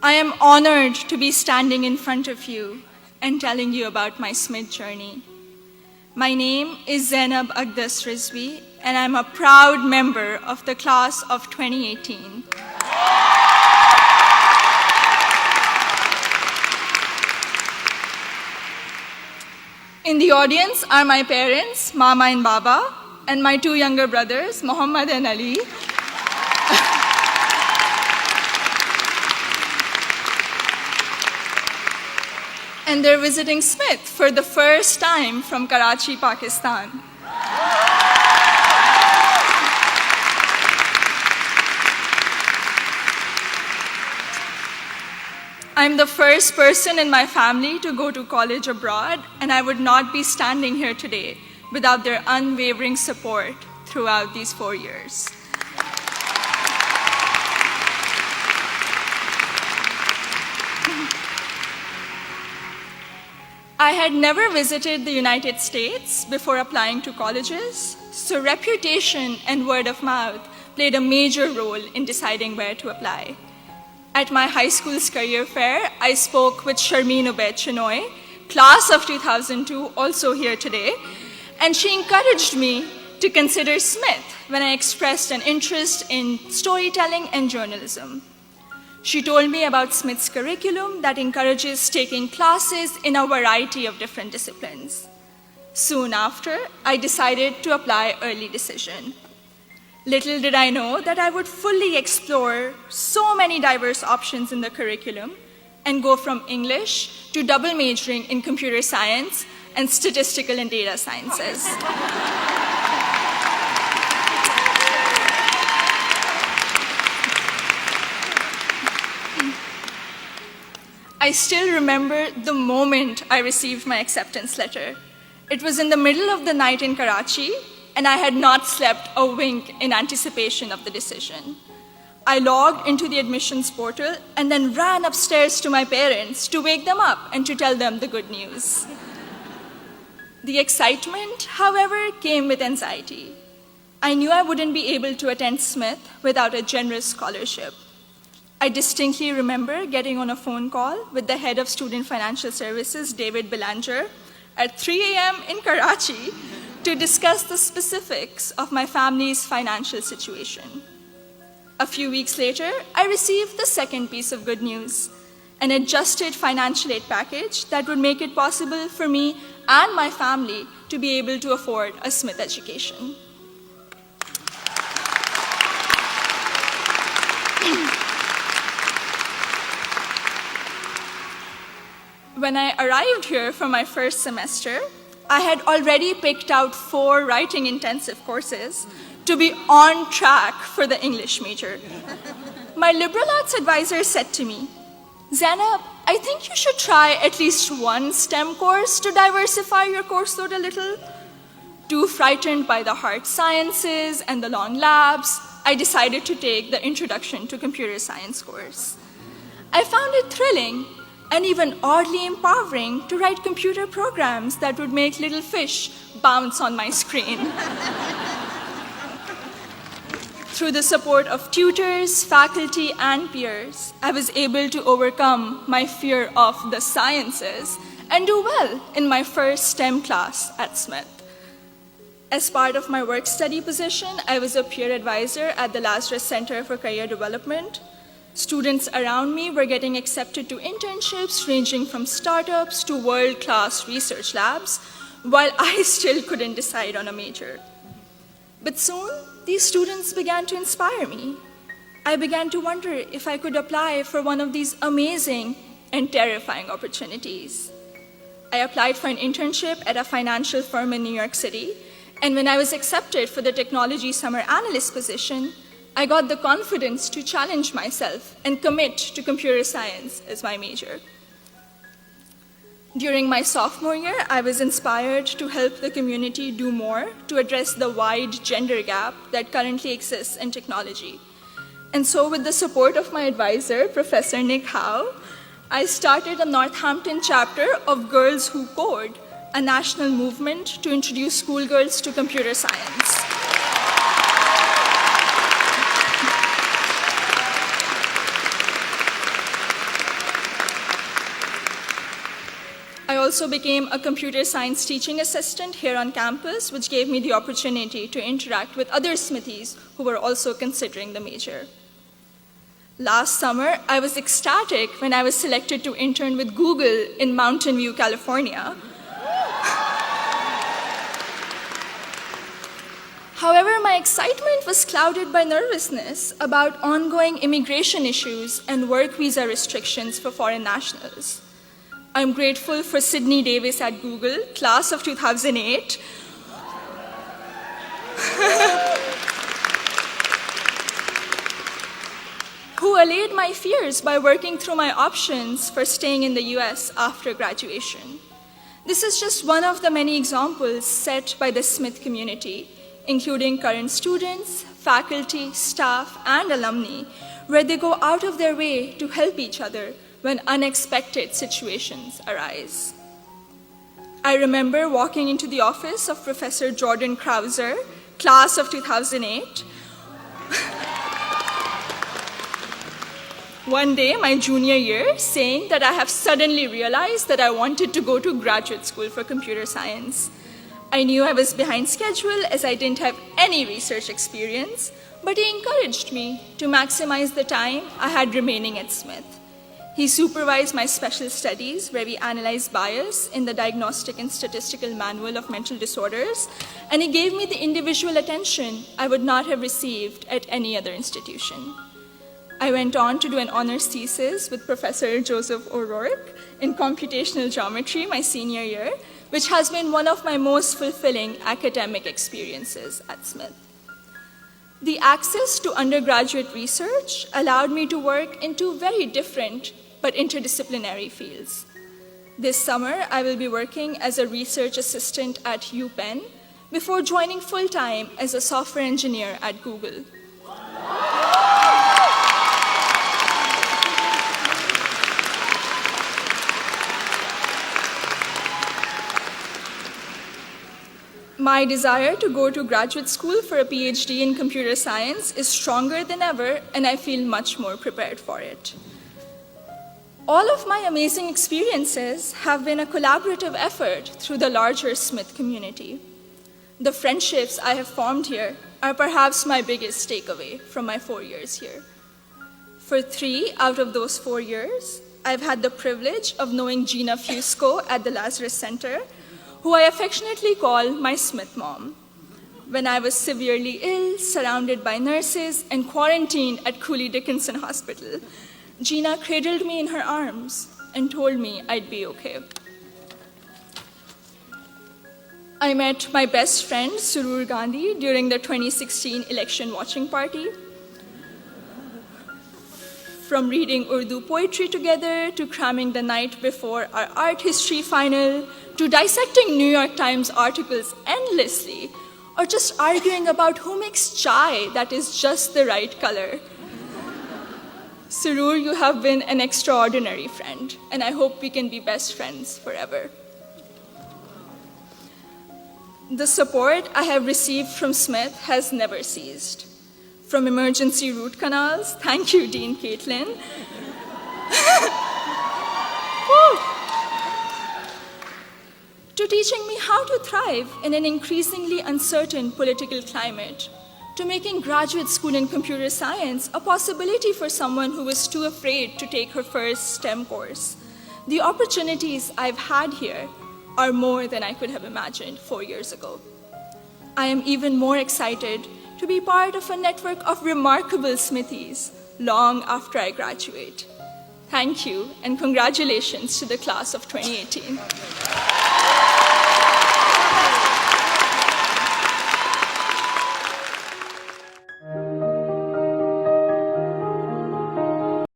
I am honored to be standing in front of you and telling you about my SMIT journey. My name is Zainab Aqdas Rizvi, and I'm a proud member of the class of 2018. In the audience are my parents, Mama and Baba, and my two younger brothers, Muhammad and Ali. And they're visiting SMIT for the first time from Karachi, Pakistan. I'm the first person in my family to go to college abroad, and I would not be standing here today without their unwavering support throughout these 4 years. I had never visited the United States before applying to colleges, so reputation and word of mouth played a major role in deciding where to apply. At my high school's career fair, I spoke with Sharmeen Ubaid Chinoy, class of 2002, also here today, and she encouraged me to consider SMIT when I expressed an interest in storytelling and journalism. She told me about SMIT's curriculum that encourages taking classes in a variety of different disciplines. Soon after, I decided to apply early decision. Little did I know that I would fully explore so many diverse options in the curriculum and go from English to double majoring in computer science and statistical and data sciences. I still remember the moment I received my acceptance letter. It was in the middle of the night in Karachi, and I had not slept a wink in anticipation of the decision. I logged into the admissions portal and then ran upstairs to my parents to wake them up and to tell them the good news. The excitement, however, came with anxiety. I knew I wouldn't be able to attend SMIT without a generous scholarship. I distinctly remember getting on a phone call with the head of Student Financial Services, David Belanger, at 3 a.m. in Karachi to discuss the specifics of my family's financial situation. A few weeks later, I received the second piece of good news, an adjusted financial aid package that would make it possible for me and my family to be able to afford a SMIT education. When I arrived here for my first semester, I had already picked out 4 writing intensive courses to be on track for the English major. My liberal arts advisor said to me, "Zainab, I think you should try at least one STEM course to diversify your course load a little." Too frightened by the hard sciences and the long labs, I decided to take the Introduction to Computer Science course. I found it thrilling and even oddly empowering to write computer programs that would make little fish bounce on my screen. Through the support of tutors, faculty, and peers, I was able to overcome my fear of the sciences and do well in my first STEM class at SMIT. As part of my work-study position, I was a peer advisor at the Lazarus Center for Career Development. Students around me were getting accepted to internships ranging from startups to world-class research labs, while I still couldn't decide on a major. But soon, these students began to inspire me. I began to wonder if I could apply for one of these amazing and terrifying opportunities. I applied for an internship at a financial firm in New York City, and when I was accepted for the technology summer analyst position, I got the confidence to challenge myself and commit to computer science as my major. During my sophomore year, I was inspired to help the community do more to address the wide gender gap that currently exists in technology. And so with the support of my advisor, Professor Nick Howe, I started a Northampton chapter of Girls Who Code, a national movement to introduce schoolgirls to computer science. also became a computer science teaching assistant here on campus, which gave me the opportunity to interact with other Smithies who were also considering the major. Last summer, I was ecstatic when I was selected to intern with Google in Mountain View, California. However, my excitement was clouded by nervousness about ongoing immigration issues and work visa restrictions for foreign nationals. I'm grateful for Sydney Davis at Google, class of 2008, who allayed my fears by working through my options for staying in the US after graduation. This is just one of the many examples set by the Smith community, including current students, faculty, staff, and alumni, where they go out of their way to help each other when unexpected situations arise. I remember walking into the office of Professor Jordan Krauser, class of 2008, one day, my junior year, saying that I have suddenly realized that I wanted to go to graduate school for computer science. I knew I was behind schedule as I didn't have any research experience, but he encouraged me to maximize the time I had remaining at Smith. He supervised my special studies, where we analyzed bias in the Diagnostic and Statistical Manual of Mental Disorders, and he gave me the individual attention I would not have received at any other institution. I went on to do an honors thesis with Professor Joseph O'Rourke in computational geometry my senior year, which has been one of my most fulfilling academic experiences at Smith. The access to undergraduate research allowed me to work in two very different but interdisciplinary fields. This summer, I will be working as a research assistant at UPenn before joining full-time as a software engineer at Google. My desire to go to graduate school for a PhD in computer science is stronger than ever, and I feel much more prepared for it. All of my amazing experiences have been a collaborative effort through the larger Smith community. The friendships I have formed here are perhaps my biggest takeaway from my 4 years here. For 3 out of those 4 years, I've had the privilege of knowing Gina Fusco at the Lazarus Center, who I affectionately call my Smith mom. When I was severely ill, surrounded by nurses, and quarantined at Cooley Dickinson Hospital, Gina cradled me in her arms and told me I'd be okay. I met my best friend, Surur Gandhi, during the 2016 election watching party. From reading Urdu poetry together, to cramming the night before our art history final, to dissecting New York Times articles endlessly, or just arguing about who makes chai that is just the right color. Surur, you have been an extraordinary friend, and I hope we can be best friends forever. The support I have received from Smith has never ceased. From emergency root canals, thank you, Dean Caitlin, to teaching me how to thrive in an increasingly uncertain political climate, to making graduate school in computer science a possibility for someone who was too afraid to take her first STEM course. The opportunities I've had here are more than I could have imagined 4 years ago. I am even more excited to be part of a network of remarkable Smithies long after I graduate. Thank you, and congratulations to the class of 2018.